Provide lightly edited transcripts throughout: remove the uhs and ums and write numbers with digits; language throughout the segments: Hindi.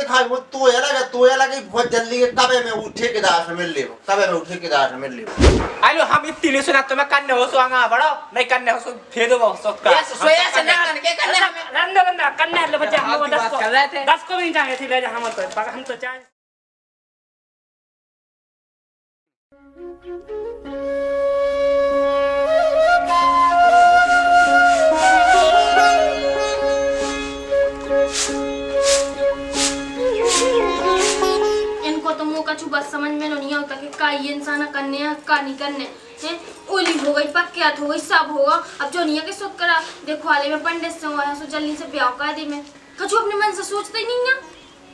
दिखाई वो तो ये लगे बहुत जल्दी के तबे में उठे के दास मिल ले तबे में उठे के दास मिल ले आलो हम इतनी सुना तो मैं कन्ने हो सुआंगा बड़ो नहीं कन्ने हो सु फेदो वो सबका ये सोया से ना के कन्ने हम रंदा कन्ने ले बच्चे हम 10 को 10 को भी नहीं जाएंगे थी ले जा हम तो चाहे कछु बस समझ में नहीं आता कि का ये इंसान करने है का नहीं करने हैं। ओली हो गई पक्कियात हो गई सब होगा। अब जो नहीं है कि सुत करा देखो हाले में पंडित से हुआ है सो जल्दी से ब्याह कर दे। मैं कछु अपने मन से सोचते ही नहीं है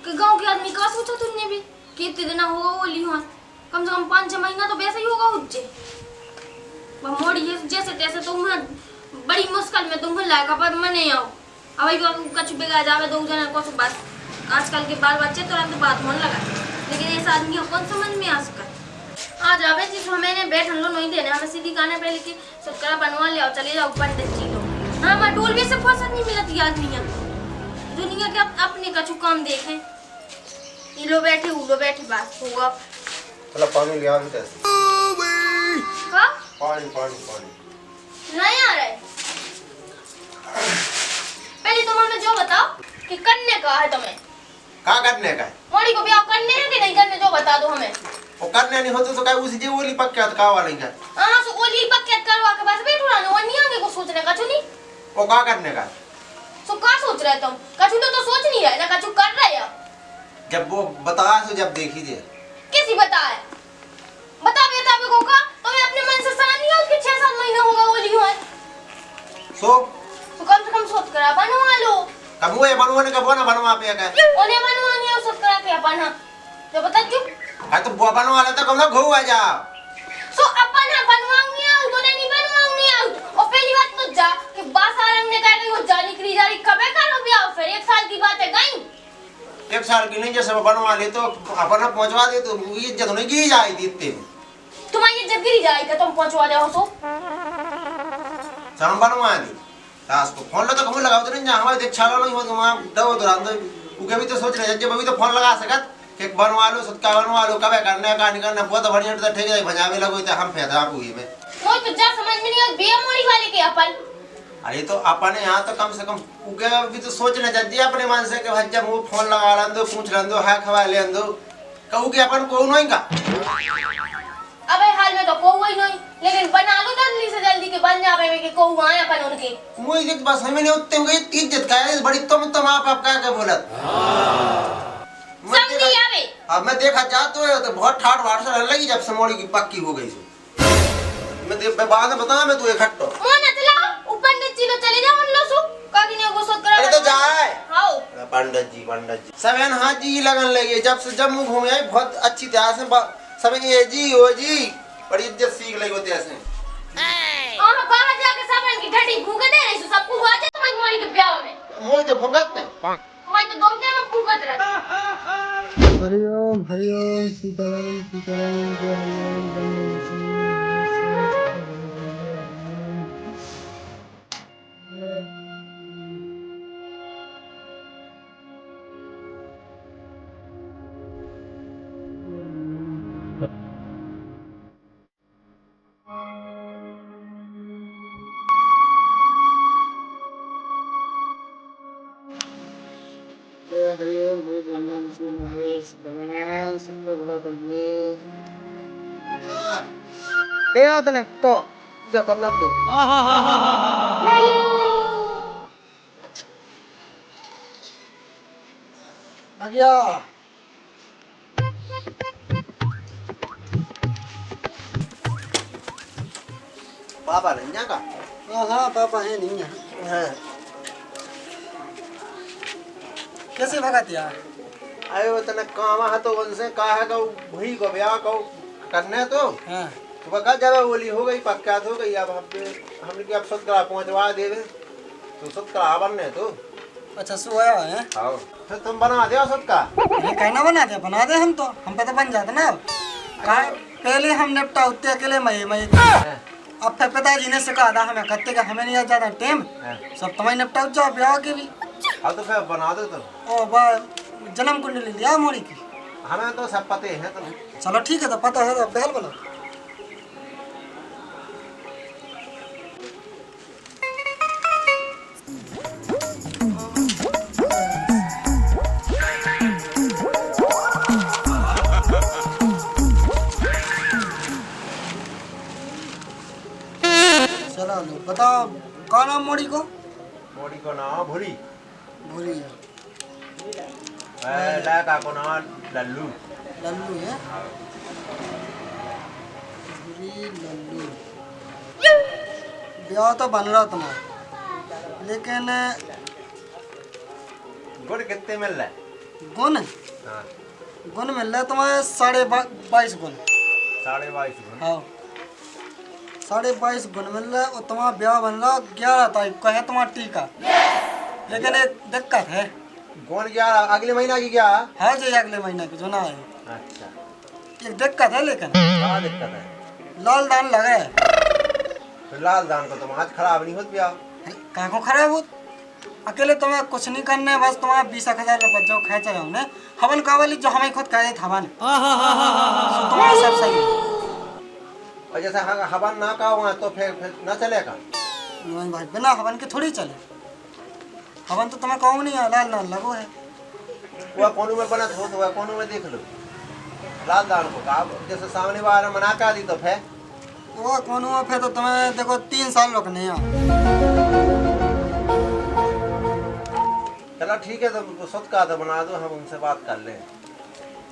कि गांव के आदमी का सोचा तुमने भी कि इतने दिन होगा ओली हुआ कम से कम 5-6 महीना तो वैसे ही होगा उज्जे मोड़ी जैसे तैसे तुम बड़ी मुश्किल में तुम लायका पर मैं नहीं आओ अब कछु बिगा जावे 2 जना को बस आजकल के बाल बच्चे तुरंत बात होने लगा लेकिन इस आदमी को कौन समझ में आ सका आ जावे जिस हमें बैठ हम लोग नहीं देने हमें सीधी गाने पे लेके सुतकरा बनवा ले और चले जाओ पंडित जी लोग। हाँ मैं टोल भी से फुर्सत नहीं मिलती आदमी दुनिया के अपने कछु काम देखे इलो बैठे उलो बैठे बात होगा। चलो पानी ले आ बेटा हां पानी नहीं आ रहा है। पहले तुम हमें जो बताओ कि करने का है तुम्हें का करने का है मोड़ी को ब्याह करने है कि नहीं करने जो बता दो हमें। वो करने नहीं होते तो काय उसी जे ओली पक्का का वाली का हां सो ओली पक्का करवा के बस बैठो ना वो नहीं आगे को सोचने का नहीं वो का करने का सो का सोच रहे तुम कछु तो सोच नहीं रहे ना कछु कर रहे हो जब वो बता तो जब देखी जे किसी बताए बता को का तुम्हें अपने मन से सना नहीं है उसके 6-7 महीना होगा ओली हुआ सो कम से कम सोच करा बनवा लो कब वो बनवाने का बोना बनवा पे का ओने बनवाने है सोच करा के अपन जो बता चुप हां तो वो बनवा ले तो कम ना घो आ जा सो अपन बनवाऊंगी आउ तो नहीं बनवाऊंगी आउ और पहली बात तो जा कि बासारंग ने कहा कि वो जानी करी जा रही कबे करो ब्याह फिर 1 साल की बात है गई 1 साल की नहीं जैसे बनवा ले तो अपन पहुंचवा दे तो इज्जत नहीं की जाए इतने तुम्हारी इज्जत गिरी जाएगी तुम पहुंचवा जाओ सो हम बनवा दी तास को फोन लो तो कम लगाओ तो नहीं हमारे देख छालो नहीं हो वहां दो दुरान तो उके भी तो सोच रहे जब अभी तो फोन लगा सकत कि बनवा लो सत्का बनवा लो कबे करने का नहीं करना बहुत बढ़िया तो ठीक है भजावे लगो तो हम फायदा हुई में वो तो जा समझ में नहीं आ बे मोड़ी वाले के अपन अरे तो अपने यहाँ तो कम से कम उके भी तो सोचना चाहिए अपने मन से कि भज्जा मुंह फोन लगा लन दो पूछ लन दो है खवा ले दो कहू कि अपन को नहीं का अबे हाल में तो कोई नहीं लेकिन बना लो जल्दी से जल्दी के बन जावे में कि कोई आए अपन उनके मुझे इज्जत बस हमें नहीं उतने गई इज्जत का है बड़ी तुम आप क्या बोलत समझी आवे अब मैं देखा जा तो बहुत ठाट वाट से लगी जब से मोड़ी की पक्की हो गई मैं बाद में बता मैं तू इकट्ठो मोना चलाओ ऊपर नीचे लो चले जाओ उन लो सु काकी ने वो सोच करा अरे तो जाए आओ पंडित जी सबन हां जी लगन लगे जब मुंह घूमे आई बहुत अच्छी तरह से सब ये जी ओ जी बड़ी इज्जत सीख लगी होते ऐसे हां बाहर जाके सबन की ढड़ी भूखे दे रही सब को आ जाए तुम्हारी मोड़ी के ब्याह में मुझे तो भुगत नहीं मैं तो दोनों में भूखत रहती हरिओम सीताराम जय Kaya tane to jatuh lagi. Agia. पापा नहीं जागा हाँ पापा है नहीं है कैसे भगा दिया आयो तने काम है तो उनसे कहा का भई को ब्याह को करने तो हाँ तो बका जब बोली हो गई पक्का हो गई अब हमने कि अब सत्करा पहुंचवा देवे तो सत्करा बनने तो अच्छा सोया है आओ फिर तुम बना दे सत्का नहीं कहना बना दे हम पे तो बन जाता ना कहा पहले हम निपटा उतने अकेले मई अब फिर पिताजी ने सिखा था हमें कत्ते का हमें नहीं आ जाता टाइम सब तुम्हें निपटा जाओ ब्याह के भी हाँ तो फिर बना दो तो ओ बा जन्म कुंडली लिया मोड़ी की? हमें तो सब पते हैं तो। चलो ठीक है, तो पता है तो पहल बोलो। चलो बताओ, कौन नाम मोड़ी को? मोड़ी को नाम भूली, भूली है। लड़का को नाम लल्लू। लल्लू है? भूली लल्लू। ब्याह तो बन रहा तुम्हारा, लेकिन गुड़ कितने मिल रहा है? गुण हाँ, गुण मिल रहा है तुम्हें 22.5 गुण। 22.5 गुण। हाँ 22.5 गुण मिल रहा है, और तुम्हारा ब्याह बन रहा 11 तारीख को है तुम्हारा टीका। लेकिन एक दिक्कत है। कौन 11? अगले महीना की क्या? है जो अगले महीने की जो ना है। अच्छा, एक दिक्कत है, लेकिन क्या दिक्कत है? लाल दान लगे। तो लाल दान को तुम आज खराब नहीं होती ब्याह? कहाँ को खराब हो? अकेले तुम्हें कुछ नहीं करने, बस तुम्हारा 20,000 रुपये जो खर्चा है हमने हवन कावली जो हमें खुद कहे थे हवन, तुम्हारा सब सही है। और जैसे हवन ना का हुआ तो फिर ना चलेगा? नहीं भाई, बिना हवन के थोड़ी चले। हवन तो तुम्हें कहूँ नहीं है, लाल दान लगो है। वह कोनू में बना हो तो वह कोनू में देख लो लाल दान को। कहा जैसे सामने बार मना कर दी तो फिर वो कौन हुआ? फिर तो तुम्हें देखो 3 साल रुकने हैं। चलो ठीक है, तो सुध का तो बना दो, हम उनसे बात कर लें।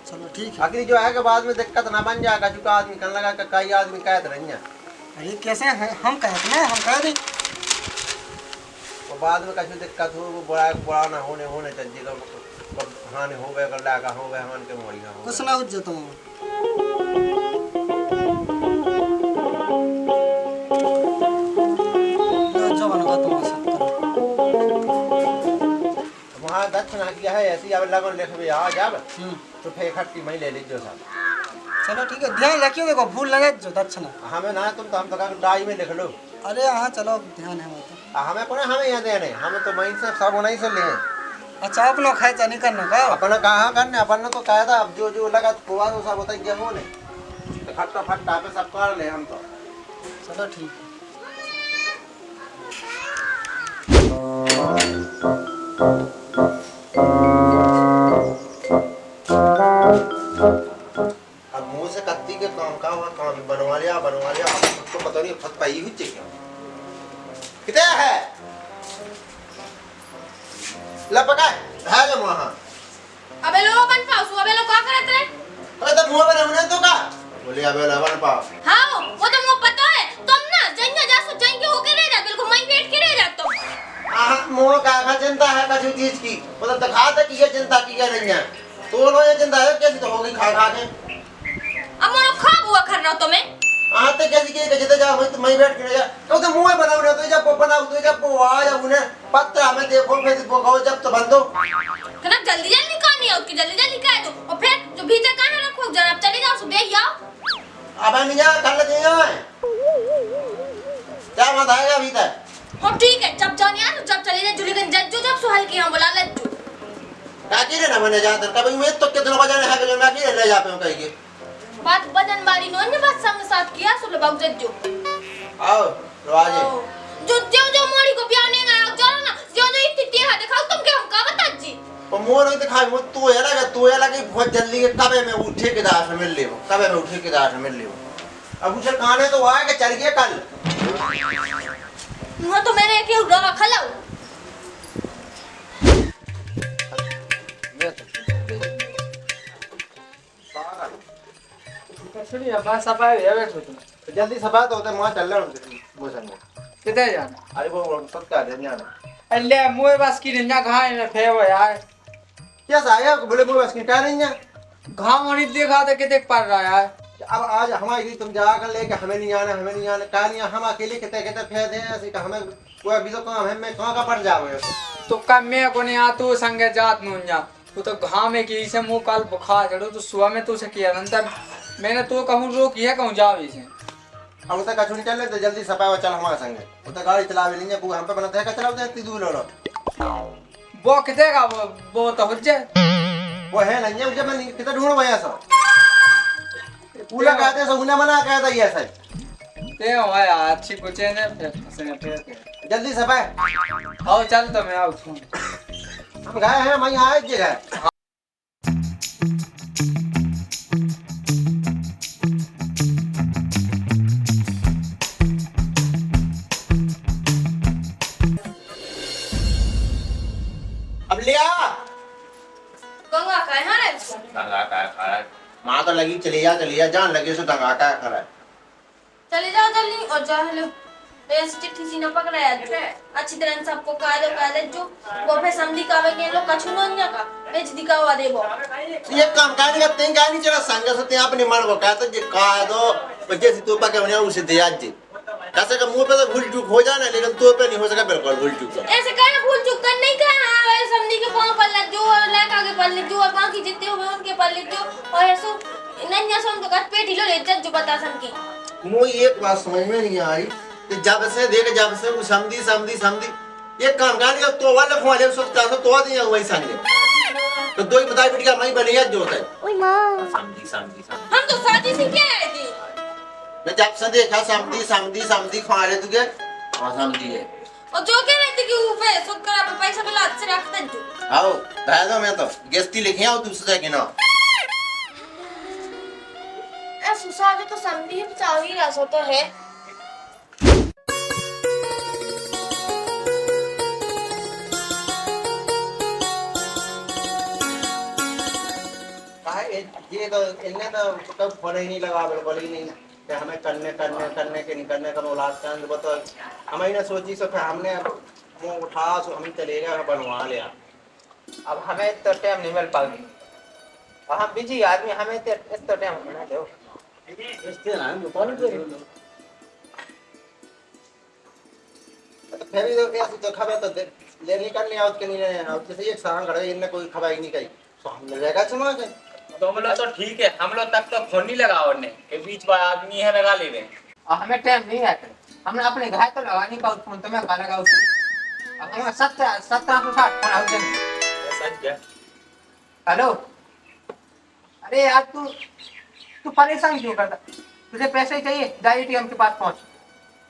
चलो ठीक है। अगली जो है कि बाद में दिक्कत ना बन जाएगा, चूँकि आदमी कहने लगा कि कई आदमी कहते रही हैं अरे कैसे है? हम कहते हैं, हम कह रहे वो बाद में कभी दिक्कत हो, वो बुरा ना होने चाहिए तो हानि हो गए कर लागा हो गए हमान के मोड़ी हो कुछ ना उज्जत तुम। जो बनवा तुम सब करो। वहाँ दक्षिणा किया है ऐसी अब लगन लिख भी आ जब तो फिर इकट्ठी मैं ले लीजिए साहब। चलो ठीक है, ध्यान रखियो, देखो भूल लगे जो दक्षिणा। हमें ना तुम तो हम तो डाई में लिख लो। अरे हाँ चलो, ध्यान है वो तो। हमें कौन हमें यहाँ देने, हमें तो मई से सब नहीं से लिए। अच्छा, आप लोग खर्चा नहीं करना का? अपन कहाँ करने, अपन ने तो कहा था अब जो लगा कुआ तो सब होता गया होने तो खट्टा फट्टा पे सब कर ले हम तो। चलो ठीक है। अब मुँह से कत्ती के काम का हुआ, काम बनवा लिया अब तो पता नहीं फट पाई हुई क्या कितने है लपका है जो वहाँ। अबे लो बन पाओ, अबे लो का करत रे? अरे तो मुँह बना हमने तो का बोले अबे लवन पाओ। हाँ वो तो मुझे पता है, तुम ना जइया जासो जइया होके रह जा, बिल्कुल मैं बैठ के रह जा तुम। मुँह का चिंता है कछु चीज की, मतलब दिखा दे कि ये चिंता की है नहीं है तो लो ये चिंता है कैसी तो होगी खा के। अब मोरो खा हुआ कर रहा तुम्हें। आते कैसी के जिते जा मैं बैठ के जा तो मुँह बनाओ ना तो जब बनाओ तो जब वो आ जब उन्हें पत्ता हमें देखो फिर वो जब तो बंदो कना जल्दी जल्दी कहानी है उसकी, जल्दी जल्दी कह दो और फिर जो भीतर कहां रखो जरा अब चले जाओ, सुबह ही आओ। अब नहीं जा कल नहीं जाए क्या मत आएगा भीतर। हो ठीक है, जब जाने आ तो जब चले जाए जुलीगन जज्जू जब सुहल के यहां बुला लज्जू। काकी रे ना बने जाते कभी मैं तो कितना बजाने है कि जो मैं की ले जाते हूं कहीं बात बदन वाली नो ने बात संग साथ किया सुल बाबू जज्जू। आओ रवाजे जो जो जो मोड़ी को प्याने गया जानो ना, जो जो इतनी है दिखाओ तुम के हम का बता जी। और मोर नहीं दिखाई वो तू है लगे बहुत जल्दी के कबे में उठे के दास मिल ले कबे में उठे के दास मिल ले। अब उसे खाने तो आए कि चल गया कल हां तो मैंने के रवा खलाओ। छोड़ी अब सफाई है बैठो तुम। तो जल्दी सफा तो होते वहां चल रहा हूं वो संग। किधर जाना? अरे वो सत्कार दे जाना। अल्ले मुए बस की रंजा घाय में फेव यार। क्या आया बोले वो बस की टायर नहीं है घाव नहीं देखा तो कितने पड़ रहा यार। अब आज हमारी तुम जाकर लेके हमें नहीं आना कहानियां हम अकेले कितने कितने फेर दे ऐसे कि हमें कोई भी तो काम है मैं कहां का पड़ जावे तो कम में को नहीं आ तू संगे जात नुन्या तू तो घाव में की से मुंह काल बुखार चढ़ो तो सुबह में तू से किया नंतर मैंने तो कहूं रोकी है कहूं जावे से। अब उसे कछु नहीं चल तो जल्दी सफाई चल हमारे संगे उसे गाड़ी चला भी नहीं है हम पे बना था चलाओ इतनी दूर लो वो कितने का वो तो हो जाए वो है नहीं है, मुझे मैं कितना ढूंढ भैया सब पूरा कहते सो उन्हें मना कहता ये सही ते हो यार अच्छी कुछ है ना फिर जल्दी सब है आओ चल तो मैं आऊँ हम गए हैं मैं यहाँ एक जगह अब लिया गंगा का है रे दंगा का खा रहा है माँ तो लगी चली जा जान लगे सो दंगा का खा रहा है चले जाओ जल्दी और जा लो ऐसे चिट्ठी सी न पकड़ाया अच्छी तरह सबको कह दे जो वो पे समझी कावे के लोग कछु नोन्या का बेच दिखावा दे वो ये काम कहानी का तें कहानी चला संग से ते अपने मन को कहता जे का दो बच्चे से तू पके बने उसे दे आज जी कैसे का मुंह पे तो भूल चूक हो जाना लेकिन तू पे नहीं हो सका बिल्कुल भूल चूक ऐसे कहना भूल चूक कर नहीं कहना वे समझी के पांव पर लग जो और लगा के पर लग जो और बाकी जितने हुए उनके पर लग जो और ऐसो नन्या सोन तो कट पेटी लो ले जज जो बता सन की मुझे एक बात समझ में नहीं आई कि जब से वो समझी ये काम कहानी का तो वाले फोन ले सोचता तो दिया वही संग तो दो ही बताई बिटिया मैं बनिया जो होता है ओए मां समझी हम तो शादी से क्या आए थे मैं जब से देखा समझी खा रहे तुझे हां समझी है और जो कह रहे थे कि ऊपर सुध कर आप पैसा मिला से रख दे जो आओ बता दो मैं तो गेस्टी लिखे आओ दूसरे के ना ए सुसाद तो समझी चावी रसो तो है ये तो इन्हें तो कब फोन ही नहीं लगा बिल्कुल ही नहीं कि हमें करने के नहीं करने का औलाद का तो हमें ना सोची सो फिर हमने मुंह उठा सो हम चले गए बनवा लिया अब हमें तो टाइम नहीं मिल पाएगी और हम बिजी आदमी हमें तो इस तो टाइम ना दो इसके ना हम कौन करे तो फिर भी तो ऐसे तो खबर तो ले नहीं करने आओ कि नहीं आओ जैसे एक सांग खड़े इनने कोई खबर ही नहीं कही तो हम ले जाएगा सुना के तो हम लोग तो ठीक है हम लोग तक तो फोन नहीं लगा उन्हें के बीच में आदमी है लगा ले रहे और हमें टाइम नहीं है हमने अपने घर तो लगा नहीं पाऊँ फोन तो मैं कहा लगाऊँ अब हमें 1760 फोन आउट सच क्या हेलो अरे यार तू परेशान क्यों करता तुझे पैसे चाहिए जा एटीएम के पास पहुंच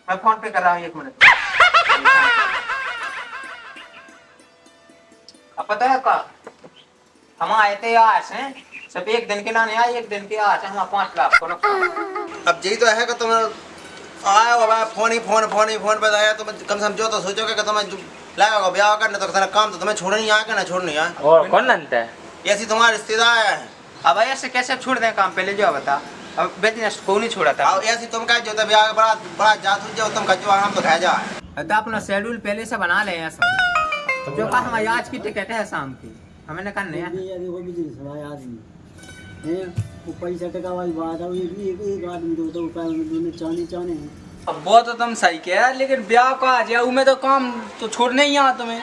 मैं फोन पे कर रहा हूँ 1 मिनट अब पता है का हम आए थे आज हैं सब 1 दिन के लाने आए 1 दिन के आज हम 5 लाख को अब यही तो है कि तुम आया बाबा फोन बताया तुम कम समझो तो सोचोगे कि तुम्हें लगाओ ब्याह करने तो काम तो तुम्हें छोड़नी यहाँ के ना छोड़नी यहाँ और कौन जानता है ऐसी तुम्हारे रिश्तेदार है अब ऐसे कैसे छोड़ दें काम पहले जो बता अब बिजनेस को नहीं छोड़ा था अब ऐसी तुम कह जो ब्याह बड़ा जात हो जाओ तुम कह हम तो कह जा तो अपना शेड्यूल पहले से बना ले ऐसा जो कहा हमारी आज की टिकट है शाम की हमें करने है वो पैसा टका वाली बात है एक आदमी तो रुपये चाने हैं अब वो तो तुम सही कह रहे लेकिन ब्याह का आ जाए में तो काम तो छोड़ने ही यहाँ तुम्हें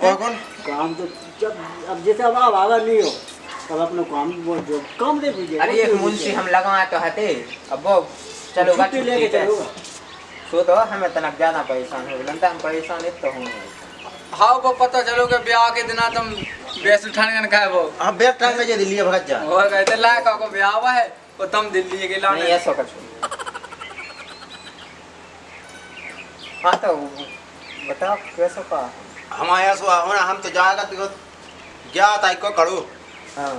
और कौन काम तो जब अब जैसे अब आवागा नहीं हो तब अपना काम वो जो काम दे दीजिए अरे एक मुंशी हम लगाए तो हते अब वो चलो छुट्टी लेके चलोगा सो तो हमें तनक ज्यादा परेशान हो गए हम परेशान तो होंगे हाँ वो पता चलो कि ब्याह के दिन तुम बेस उठाने का खाए वो हम बैग टाइम में जे दिल्ली भगत जा और कहते लायक को ब्याह हुआ है वो तुम दिल्ली के लाने नहीं ऐसा कुछ हाँ तो बताओ कैसा का हमारे यहाँ सो होना हम तो जाएगा तो 11 तारीख को करो हाँ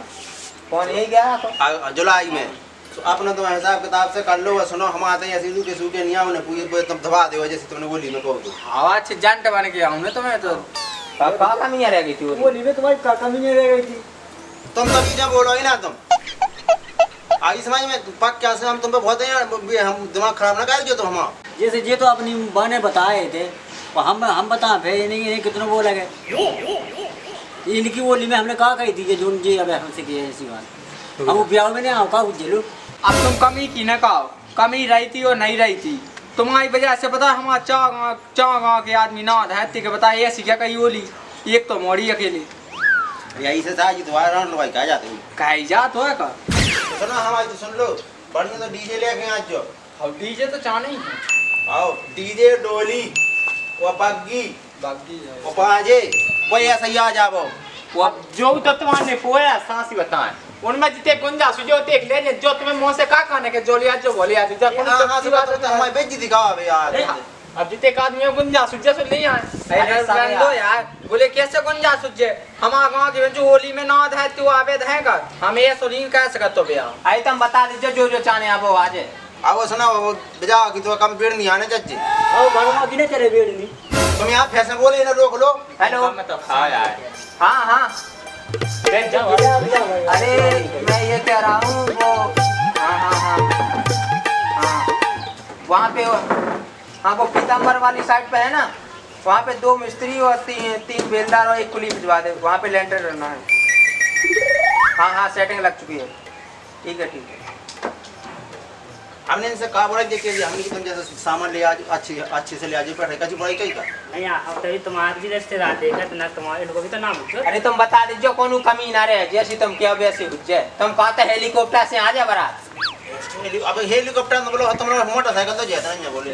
कौन यही गया तो जुलाई में तो अपना तो हिसाब किताब से कर लो सुनो हम आते हैं ऐसे सूखे नहीं आओ पूरे तुम दबा दो जैसे तुमने बोली में कहो आवाज से जानते बन गया हमने तुम्हें तो का कमी रह गई थी वो लीवे तुम्हारी कमी नहीं रह गई थी तुम तो नीचे बोलो ही ना तुम आगे समझ में पक क्या से हम तुम पे बहुत हम दिमाग खराब ना कर जो तुम हम जैसे ये तो अपनी बहने बताए थे और हम बता फिर इन्हें कितने वो लगे इनकी बोली में हमने कहा कही थी कि जो जी अब हमसे की ऐसी बात हम ब्याह में नहीं आओ का झेलू अब तुम कमी की न कहो कमी रही थी और नहीं रही थी तुम्हारी वजह से पता हमारा चार गाँव के आदमी ना धरती के बता ऐसी क्या कही बोली एक तो मोड़ी अकेले यही से था तुम्हारा राउंड भाई कहा जाते हैं कही जात हो का सुनो हमारी तो सुन लो बढ़ने तो डीजे लेके आज जो अब डीजे तो चाहने ही है आओ डीजे डोली वो बग्गी बाकी वो पाजे वो ऐसा ही आ जाओ वो अब जो तो तुम्हारे पोया सांसी बताएं उनमें जितने गुंजाइश जो देख ले जो तुम्हें मुंह से का कहने के जो लिया जो बोले आज जब हां हां बात तो हमारी बेइज्जती का बे यार। अब जितने का आदमी गुंजाइश जैसे नहीं आए अरे बंदो यार बोले कैसे गुंजा सुझे हमारा गांव के जो होली में ना है तू आवे देगा हम ये सुनील कह सकत तो बया आई तुम बता दीजिए जो जो चाहने आप वो आज अब वो सुना वो बजा की तो कम पेड़ नहीं आने चाहिए। और बनवा की नहीं करे बेड़नी तुम यहाँ फैशन बोले ना रोक लो। हेलो मैं तो खा यार हाँ हाँ अरे मैं ये कह रहा हूँ वो हाँ हाँ हाँ हाँ वहाँ पे हाँ वो पीताम्बर वाली साइड पे है ना वहाँ पे 2 मिस्त्री और 3 बेलदार और 1 कुली भिजवा दे वहाँ पे लेंटर करना है। हाँ हाँ सेटिंग लग चुकी है ठीक है हमने इनसे कहा बोला देखिए हमने कि तुम जैसे सामान ले आज अच्छे से ले आज पर कच्ची बड़ी कहीं का नहीं अब तभी तुम्हारे भी रिश्तेदार देखा तो ना तुम्हारे इनको भी तो नाम पूछो। अरे तुम बता दीजिए कौन कमी ना रहे जैसी तुम क्या वैसी बुझे तुम कहते हेलीकॉप्टर से आ जा बारात। अब हेलीकॉप्टर में बोलो तुम लोग मोटरसाइकिल तो जाता नहीं बोले।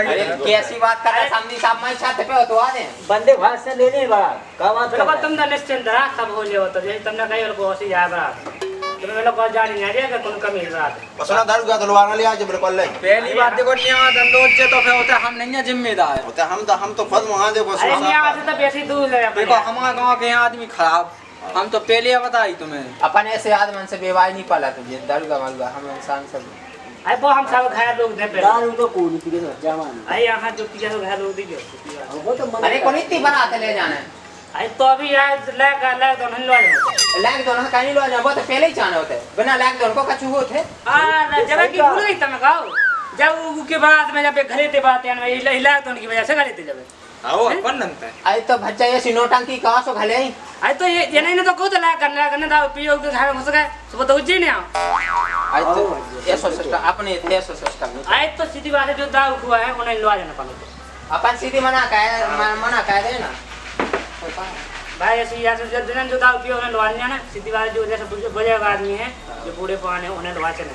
अरे कैसी बात कर रहे सामने साहब मैं छत पे हो तो आ दे बंदे भाग से लेने बड़ा का बात देखो कर तुम तो निश्चिंत रहा सब हो लियो तो जैसे तुमने कही और को जाए बारात तुम्हें लोग जानी नहीं रही कौन कमी बात पसना दारू का तलवार ना ले आज बिल्कुल ले पहली बात देखो न्याय धंधों से तो फिर होता हम नहीं है जिम्मेदार होता हम तो खुद वहां देखो अरे यहाँ से तो बेसी दूर है देखो हमारे गांव के यहाँ आदमी खराब हम तो पहले बताई तुम्हें अपन ऐसे आदमी से बेवाई नहीं पाला तुझे दारू का मालूम हम इंसान सब अरे वो हम सब घर लोग दे पे दारू तो कोई नहीं पीके जवान अरे यहाँ जो पिया घर लोग दी वो तो मन अरे कौन इतनी बनाते ले जाना है अरे तो अभी यार लैग तो नहीं लो लैग दोनों का नहीं लो जाना वो तो पहले ही चाहना होते बिना लैग दोनों को कछु होते आ जगह की भूल गई तुम गाओ जब के बाद में जब घरे ते बात है मैं लैग तो की वजह से घरे ते जब आओ अपन नंता है अरे तो बच्चा ये सिनोटंकी कहाँ सो घले ही अरे तो ये नहीं तो को तो लैग करने था पियो के घर में घुस गए सुबह तो उज्जी नहीं आओ अरे तो ये सिस्टम अपने थे सिस्टम अरे तो सीधी बात है जो दाऊ हुआ है उन्हें लो जाना पड़ेगा अपन सीधी मना कह दे ना भाई ऐसे यहाँ से दिन जो दाऊ पियो उन्हें लवा जाना सीधी बात जो जैसे बुजुर्ग आदमी है जो बूढ़े पुराने उन्हें लवा चले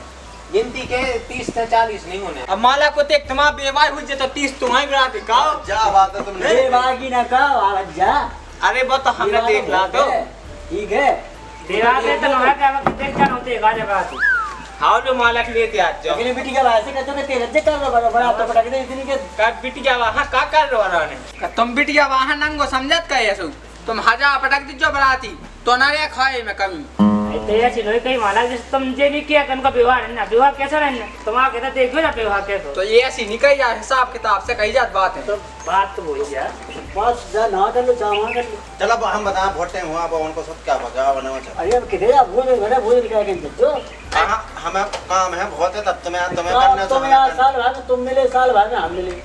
गिनती के 30 से 40 नहीं होने अब माला को देख तुम्हारा बेवाई हुई तो 30 तुम्हारी बना के का क्या बात है तुमने ये बागी ना का आवाज जा अरे वो तो हमने देख ला तो ठीक है देवा से तो है क्या वक्त देख जाना होते गाजा बात हाउ जो माला के लिए आज जाओ लेकिन बेटी का वैसे कहते हैं तेरे जे कर लो बड़ा तो पटक दे इतनी के का बिटिया वहां का कर रहा ने तुम बिटिया वहां नंगो समझत का ऐसो तुम हजार पटक दीजो बराती तो ना रे खाए में कमी तो ऐसी नहीं कहीं माला जिस तुम जे नहीं किया कन का व्यवहार है ना व्यवहार कैसा रहना तुम्हारा कहता देखो ना व्यवहार कैसा तो ये ऐसी नहीं कही यार हिसाब किताब से कही जात बात है तो बात तो वही यार बस जा ना कर लो चावा कर लो चलो अब हम बताएं बहुत टाइम हुआ अब उनको सब क्या बचा बनाओ चल अरे अब किधर आप भोज घरे भोज निकाल के जो हमें काम है बहुत है तब तुम्हें करना तुम यार साल भर में तुम मिले साल भर में हम मिले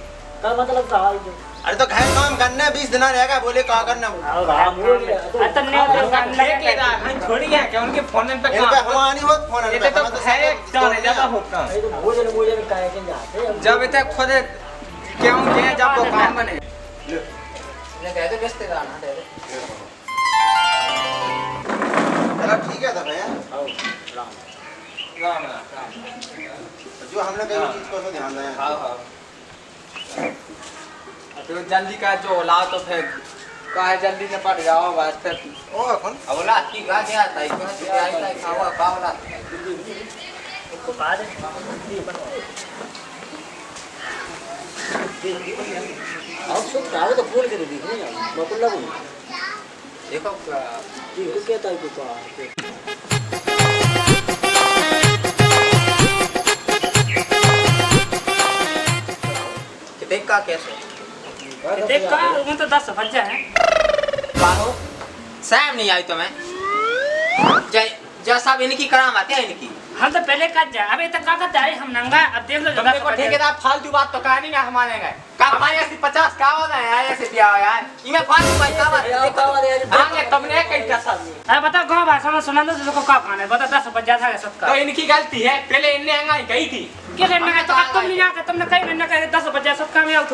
का मतलब का है जो अरे तो घर काम करना 20 दिन रहेगा बोले क्या करना तुमने देख लेना हम छोड़ी है क्या उनके फोन पे इन पे काम हमारा नहीं होत फोन ये तो है जाने ज्यादा होता भोजन भोजन का के जाते हैं जब तक खुद क्यों के जब वो काम बने ने कह दे रिश्तेदार ना दे चलो ठीक है तो भैया राम राम जो हमने कही चीज को तो ध्यान दें हां हां तो जल्दी का जो लाओ तो फिर काहे जल्दी से पड़ जाओ बस फिर ओ कौन अबला की गा दे आता है कौन से आई था खावा पावला को बाद अब सब चाहो तो खोल के दे देखो ना बकुल लगो देखो जी हो कहता है को देख का कैसे देख का उन तो 10 बच्चा है बाहो सैम नहीं आई तो मैं जैसा इनकी करामात है इनकी हम तो पहले कट जाए अबे तक का करते हैं हम नंगा अब देख लो तुमने को ठेकेदार फालतू बात तो कहनी ना हमारे गए का हमारे ऐसे 50 का होगा यार ऐसे दिया हो यार इमे फालतू बात का बात आगे तुमने कई का सब अरे बता गांव भाषा में सुना दो लोगों का खाना है बता 10 बच्चा था सबका तो इनकी गलती है पहले इनने अंगाई कही थी कैसे ना तो तुम नहीं आके तुमने कहीं ना कहीं 10 बच्चा सबका में आउट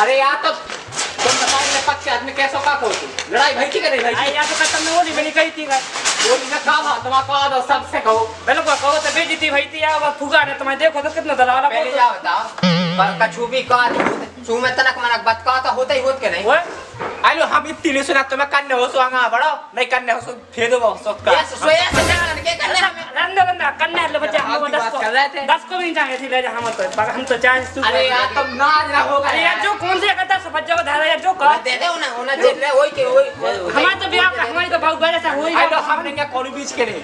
अरे यार तो तुम बताओ मैं पक्ष आदमी कैसे का को लड़ाई भाई की करे भाई आई या तो तुमने वो नहीं बनी कही थी वो ना का बात तुम्हारा को दो सबसे कहो बिल्कुल कहो तो बेइज्जती भई थी या फुगा ने तुम्हें देखो तो कितना दलाल पहले जा बताओ पर कछु भी का छू में तनक मनक बात का तो होता ही होत के नहीं वो आलो हम इतनी नहीं सुना तुम्हें कन्ने हो सुआंगा बड़ो नहीं कन्ने हो सु फेदो वो सबका ये सोया से जाने के करने हमें रंदा बंदा कन्ने ले बच्चे हम बात कर रहे थे। 10 को भी नहीं चाहिए थी ले जा हम तो चाहे अरे यार तुम नाज ना होगा अरे यार जो कौन से कहता सब बच्चों को धारा यार जो कर दे दे उन्हें दे ले वही के वही हमारे तो ब्याह का हमारी तो बहुत बड़े से हुई आलो हमने क्या कॉल बीच के नहीं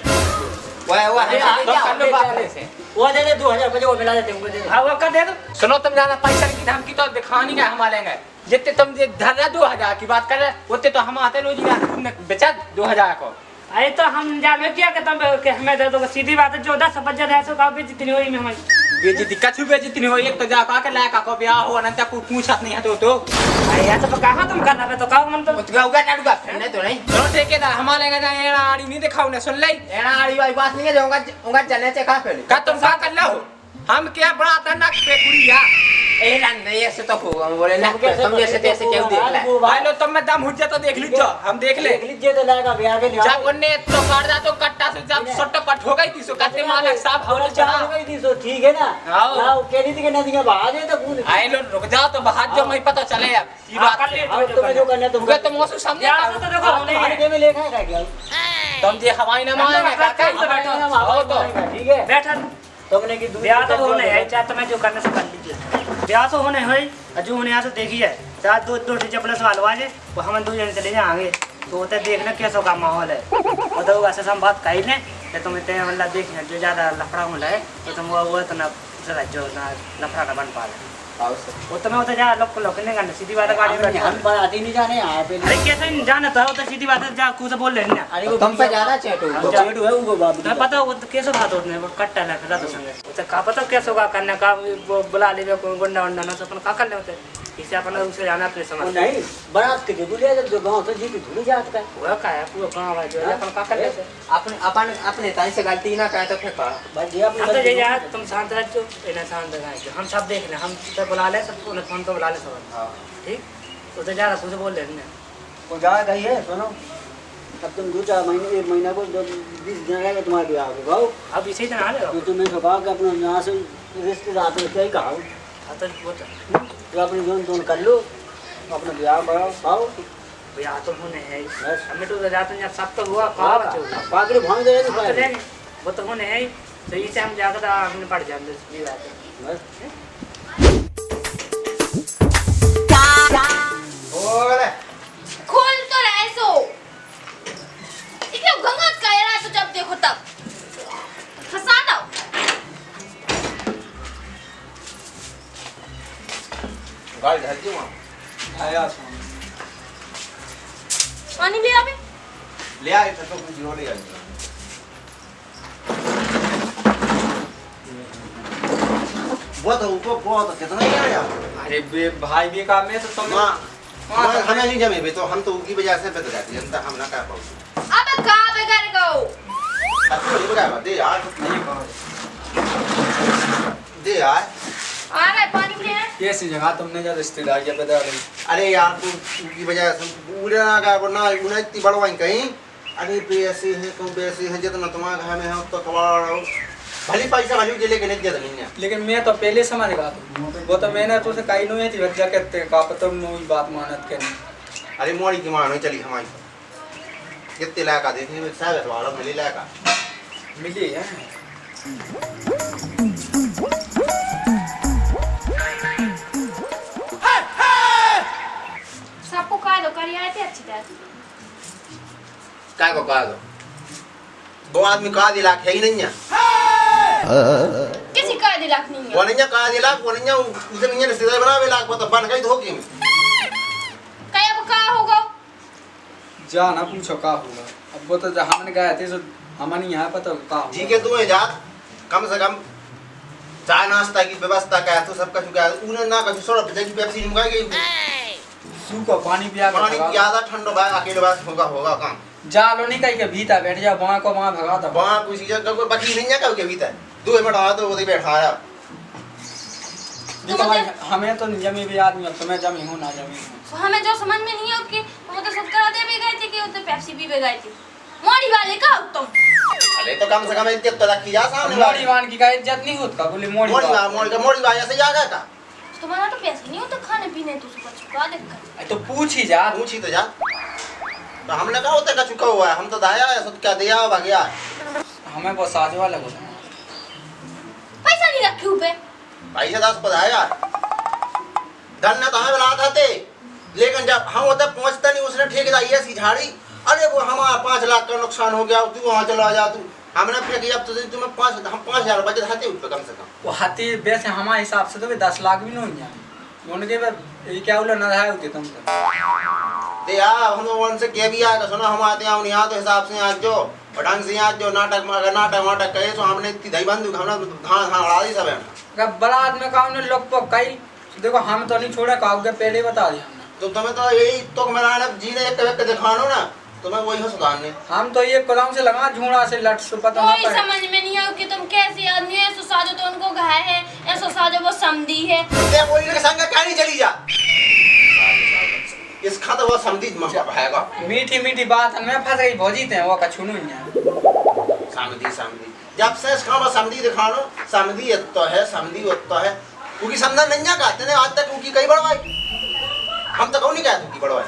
अरे तुम कर लो बात से वो दे दे 2000 रुपये वो मिला देते उनको दे दे। हाँ वो कर दे दो सुनो तुम ज्यादा पैसा की धमकी तो दिखानी का हम लेंगे जितने तुम ये धर 2000 की बात कर रहे उतने तो हम आते लो जी तुमने बेचा 2000 को अरे तो हम जान में क्या कहता हूँ कि हमें दे दो सीधी बात है जो 10 बच्चे है सो का भी जितनी हुई में हमारी बेइज्जती कछु बेइज्जती नहीं हो एक तो जा का लायक को ब्याह हो अनंत को पूछत नहीं है तो अरे यार तो कहाँ तुम करना है तो कहो मन तो उगा ना उगा नहीं तो नहीं सुनो ठेकेदार हम लेंगे ना एड़ा आड़ी नहीं दिखाओ ने सुन ले एना आड़ी वाली बात नहीं है जो उगा चलने से कहाँ पहले का तुम का कर लो हम क्या बड़ा तनक पे कुड़िया ए नहीं ऐसे तो होगा हम बोले ना तुम जैसे तैसे क्यों देख ले भाई लो तुम में दम हुज्जा तो देख लीजिए हम देख ले देख लीजिए तो लाएगा ब्याह के जब उन्ने तो काट जा तो कट्टा से जब सट्ट पट हो गई थी सो कत्ते मालक साहब हो चला ठीक है ना हाँ। आओ केडी थी के नदी का बहा दे तो पूछ आए लो रुक जाओ तो बाहर जो मैं पता चले अब ये बात कर ले अब तुम्हें जो करना है तुम तुमको तो मौसू समझे यार तो देखो हमने हमारे में लेखा है क्या तुम जे हवाई ना मांगे काका हो तो ठीक है बैठा तुमने की ब्याह तो होने है चाहे तुम्हें जो करने से कर लीजिए ब्याह तो होने है जो होने यहाँ से देखी है चाहे दो टीचर अपने सवाल वाजे वो हम 2 जने चले जाएंगे तो होता देखना कैसा का माहौल है वो तो ऐसे हम बात कही लें तो तुम इतने मतलब देखना जो ज़्यादा लफड़ा होला है तो तुम वो तो ना जो ना लफड़ा ना बन पा रहे वो तो मैं होता जा लोग नहीं करना सीधी बात गाड़ी में हम आती नहीं जाने यहाँ पे अरे कैसे नहीं जाना तो सीधी बात है जा कुछ बोल रहे हैं अरे वो तुम पे ज्यादा चेटू चेटू है वो बाबू तुम्हें पता वो तो कैसे बात होती है वो कट्टा ना फिर तो संगे तो का पता कैसे होगा करने का वो बुला ले गुंडा वंडा ना तो अपन का कर ले होते इसे अपन उसे जाना अपने समझ नहीं बारात के दूल्हे जब जो गांव से जी की धुली जात का वो का है पूरा गांव है जो अपन का कर लेते अपन अपन अपने ताई से गलती ना करे तो फिर का बस ये हम तो ये यार तुम शांत रह जो इन्हें शांत रह हम सब देख ले हम तो बुला ले सबको उन्हें फोन तो बुला ले सब हां ठीक तो ज्यादा कुछ बोल ले नहीं वो जा गई है सुनो अब तुम 2-4 महीने 1 महीना को जब 20 दिन रहेगा तुम्हारे ब्याह को गाओ अब इसे इतना आ रहे तो तुम्हें तो कहा कि अपना यहाँ से रिश्तेदार तो क्या ही कहा हो तो वो तो अपनी जोन तोन कर लो अपना ब्याह कराओ आओ भैया तुम होने है बस। हमें तो जाते हैं सब तो हुआ का बच्चे पाकड़ी भांग दे हम तो लेंगे वो तो होने है तो इसे हम जाकर हमने पढ़ जाते भी बात है बस हो गए खोल तो रहे सो इतना गंगा का रहा तो जब देखो तब फंसा दो गाड़ी ढल जी वहाँ आया पानी ले आवे ले आए तो कुछ रो ले आई बहुत कितना ही आया अरे बे भाई भी काम में तो तुम हमें नहीं जमे बे तो हम तो उनकी वजह से बच जाते जनता हम ना कर पाओ अब का बेकार गो अच्छा ये बता दे यार नहीं कहो दे यार आ रहा है पानी ले कैसी जगह तुमने जो रिश्तेदार ये बता रही अरे यार तू उनकी वजह से पूरे ना का वरना उन्हें इतनी बड़वाई कहीं अरे पैसे हैं तुम पैसे हैं जितना तुम्हारे घर में है तो कबाड़ भली पैसा भली जिले के नहीं जत नहीं है लेकिन मैं तो पहले समझ गया था वो तो मैंने तो से कहीं नहीं थी बच्चा कहते का पता नहीं बात मानत के नहीं अरे मोड़ी की मान चली हमारी कितने लायका देखने में सागत वाला मिली लायका मिली है सबको कह दो कर आए थे अच्छी तरह काय को कहा दो वो आदमी कहा दिला है ही नहीं है किसी का दिलाक नहीं वो है नहीं कहा दिला वो नहीं उसे नहीं रिश्तेदार बनावे लाख तो बन गई धोखी में कहीं अब का होगा जा ना पूछो का होगा अब वो तो जहाँ मैंने गए थे तो हमारे यहाँ पता का होगा जी के तू है जात कम से कम चाय नाश्ता की व्यवस्था का है तो सबका चुका है उन्हें ना कभी सोडा जगी पेप्सी निकाल गई सू को पानी पिया कर पानी भगा। ज्यादा ठंडा भाई अकेले बात होगा काम जा लो नहीं कहीं के भीतर बैठ जाओ वहाँ को वहाँ भगा दो वहां कुछ जगह कोई बाकी नहीं है कभी के भीतर 2 मिनट आ तो वो बैठा है देखो भाई हमें तो जमी भी आदमी अब तुम्हें जमी हो ना जमी हो तो हमें जो समझ में नहीं है कि वो तो सब करा दे भी गए थे कि वो तो पेप्सी पी भी गए थे मोड़ी वाले का हो तुम अरे तो कम से कम इज्जत तो रखी जा सामने मोड़ी वान की का इज्जत नहीं होता बोले मोड़ी मोड़ी वान। मोड़ी का मोड़ी वाया से जागा का तुम्हारा तो पैसे नहीं होते खाने पीने तो सुबह चुका देख तो पूछ ही जा। पूछी तो जा। तो हमने कहा होता का चुका हुआ है, हम तो दाया है, सब क्या दिया भाग गया। हमें वो साजवा लगो। पैसा नहीं रखे ऊपर पैसा 10 पधाया धन ने तो हमें बुला था ते, लेकिन जब हम होते पहुंचता नहीं उसने ठेकेदार ऐसी झाड़ी, अरे वो हमारा 5 लाख का नुकसान हो गया, तू वहाँ चला जा तू। हमने फिर किया तो तुम्हें 5,000 बचत हाथे ऊपर कम से कम। वो हाथी वैसे हमारे हिसाब से तो भी 10 लाख भी नहीं है उनके ये क्या बोला ना है होते तुम ते यार हम उनसे कह भी आएगा, सुनो हम आते हैं यहाँ तो हिसाब से आज जो ढंग से आज जो नाटक वाटक कहे तो हमने इतनी दही बंदूक हमने धान उड़ा दी सब है। बड़ा आदमी का हमने लोग को कई देखो हम तो नहीं छोड़ा काऊ के पहले बता दिया हमने। तो तुम्हें तो यही तो मेरा जीने एक व्यक्ति दिखानो ना, तुम्हें वही हो सुधारने। हम तो ये कदम से लगा झूड़ा से लट से पता ना कोई पड़े। समझ में नहीं आया कि तुम कैसे आदमी हो। ऐसो साजो तो उनको घाय है, ऐसो साजो वो समधी है। ते बोली के संग क्या नहीं चली जा, इसका तो वो समझी भाएगा। मीठी मीठी बात हमें फंस गई भौजी थे वो कछु नहीं है। समझी जब से इसका वो समझी दिखानो, समझी तो है, समझी तो है, क्योंकि समझा नहीं कहते ने आज तक उनकी कई बड़वाई, हम तो कौन नहीं कहते उनकी बड़वाई।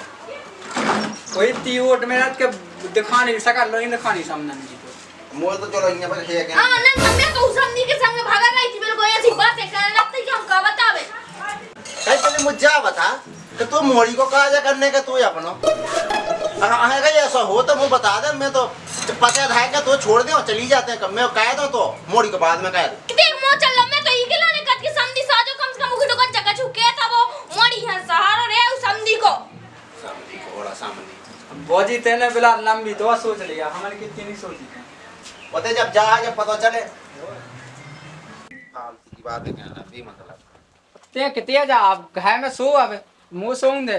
कोई तीवट में रख के दिखाने सका लोई दिखानी सामने जी तो मोल तो चलो यहाँ पर है क्या। हां ना मैं तो समधी के संग भागा गई थी, मेरे को ऐसी बातें करने लगती कि हम का बतावे। कहीं पहले मुझे बता कि तू मोड़ी को काजा करने का तू अपनो अगर ऐसा हो तो मुझे बता दे, मैं तो पता है कि तो छोड़ दे और चली जाते हैं, मैं कह दो तो मोड़ी के बाद में कह दे देख मो चल लो, मैं तो ई के लाने कत के समधी साजो कम से कम उकी दुकान चका छुके था वो मोड़ी है सहारा रे उस समधी को बड़ा सामने भौजी तेने बिला लंबी तो सोच लिया हमारे कितनी नहीं सोची थी। पता जब जा जब पता चले फालतू की बात है कहना भी मतलब। ते कितने जा आप घर में सो अब मुंह सोऊं दे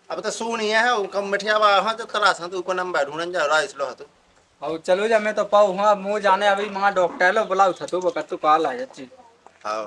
अब तो सू नहीं है उनका मिठिया बा हां तो तरास तो ऊपर नंबर ढूंढन जा रहा इसलो तो और चलो जा मैं तो पाऊ हां मुंह जाने अभी मां डॉक्टर लो बुलाऊ था तो बकत तो कॉल आ जाती। हां